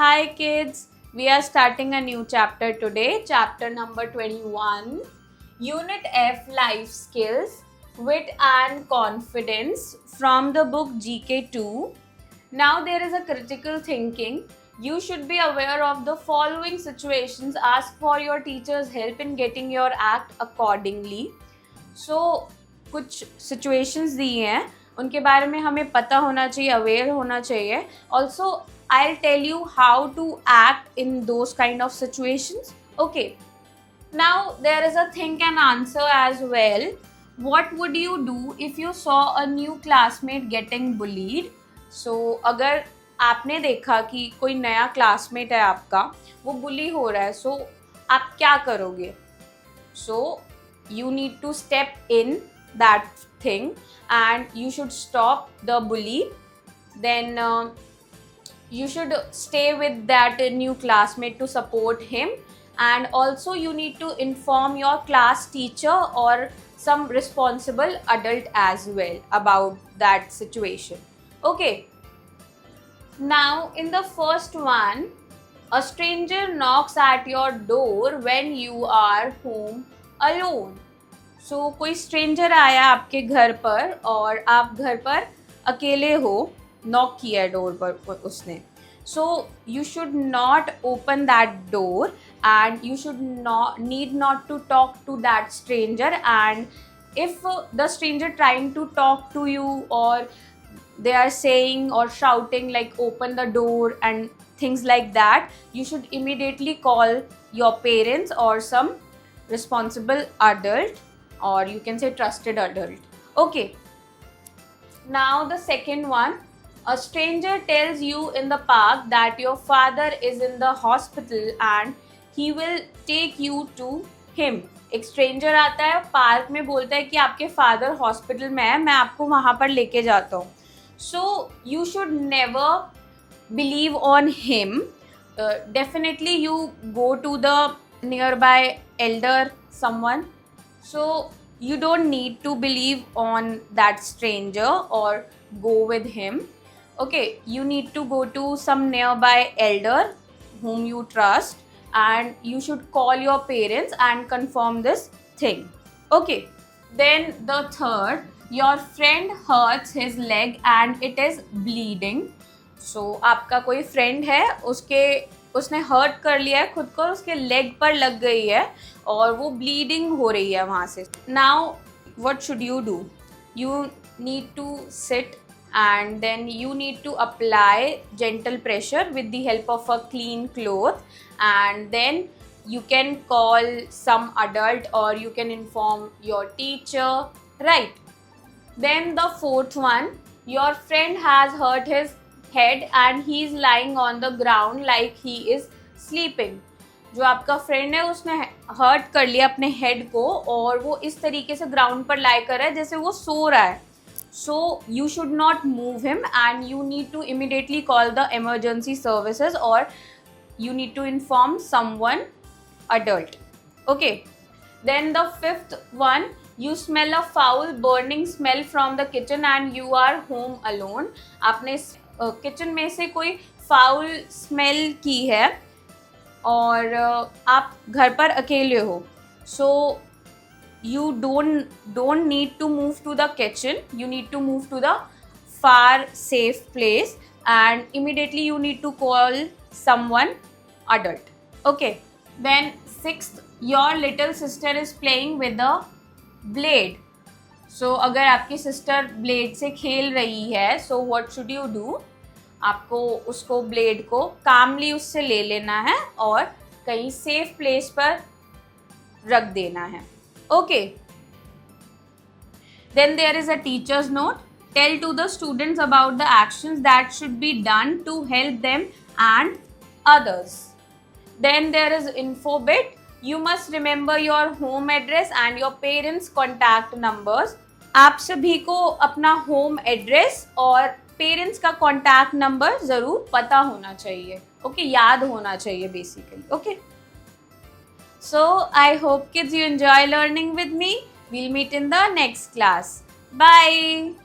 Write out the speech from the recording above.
Hi kids, we are starting a new chapter today, chapter number 21, Unit F Life Skills, Wit and Confidence from the book GK2. Now there is a critical thinking. You should be aware of the following situations. Ask for your teacher's help in getting your act accordingly. So कुछ situations दी हैं उनके बारे में हमें पता होना चाहिए, aware होना चाहिए. Also I'll tell you how to act in those kind of situations. Okay. Now there is a think and answer as well. What would you do if you saw a new classmate getting bullied? So अगर आपने देखा कि कोई नया classmate है आपका, वो bully हो रहा है, so आप क्या करोगे? So you need to step in that thing and you should stop the bully. Then you should stay with that new classmate to support him, and also you need to inform your class teacher or some responsible adult as well about that situation. Okay, now in the first one, a stranger knocks at your door when you are home alone. So कोई stranger आया आपके घर पर और आप घर पर अकेले हो, knock किया है door पर उसने. So you should not open that door and you should need not to talk to that stranger, and if the stranger trying to talk to you or they are saying or shouting like open the door and things like that, you should immediately call your parents or some responsible adult, or you can say trusted adult. Okay, now the second one, a stranger tells you in the park that your father is in the hospital and he will take you to him. एक stranger आता है park में, बोलता है कि आपके father hospital में है, मैं आपको वहाँ पर लेके जाता हूँ. So you should never believe on him. Definitely you go to the nearby elder someone. So you don't need to believe on that stranger or go with him. Okay, you need to go to some nearby elder whom you trust, and you should call your parents and confirm this thing. Okay, then the third, your friend hurts his leg and it is bleeding. So आपका कोई friend है, उसने hurt कर लिया है खुद को, उसके leg पर लग गई है और वो bleeding हो रही है वहाँ से. Now what should you do? You need to sit and then you need to apply gentle pressure with the help of a clean cloth, and then you can call some adult or you can inform your teacher, right? Then the fourth one, your friend has hurt his head and he is lying on the ground like he is sleeping. जो आपका friend है उसने hurt कर लिया अपने head को और वो इस तरीके से ग्राउंड पर लाई कर रहा है जैसे वो सो रहा है. So you should not move him and you need to immediately call the emergency services or you need to inform someone adult. Okay. Then the fifth one, you smell a foul burning smell from the kitchen and you are home alone. आपने kitchen में से कोई foul smell की है और आप घर पर अकेले हो. So you don't need to move to the kitchen, you need to move to the far safe place and immediately you need to call someone adult. Okay, then sixth, your little sister is playing with the blade. So अगर आपकी sister blade से खेल रही है, so what should you do? आपको उसको blade को calmly उससे ले लेना है और कहीं safe place पर रख देना है. Okay. Then there is a teacher's note. Tell to the students about the actions that should be done to help them and others. Then there is info bit. You must remember your home address and your parents' contact numbers. आप सभी को अपना home address और parents का contact number ज़रूर पता होना चाहिए. Okay, याद होना चाहिए basically. Okay. So I hope kids you enjoy learning with me. We'll meet in the next class. Bye.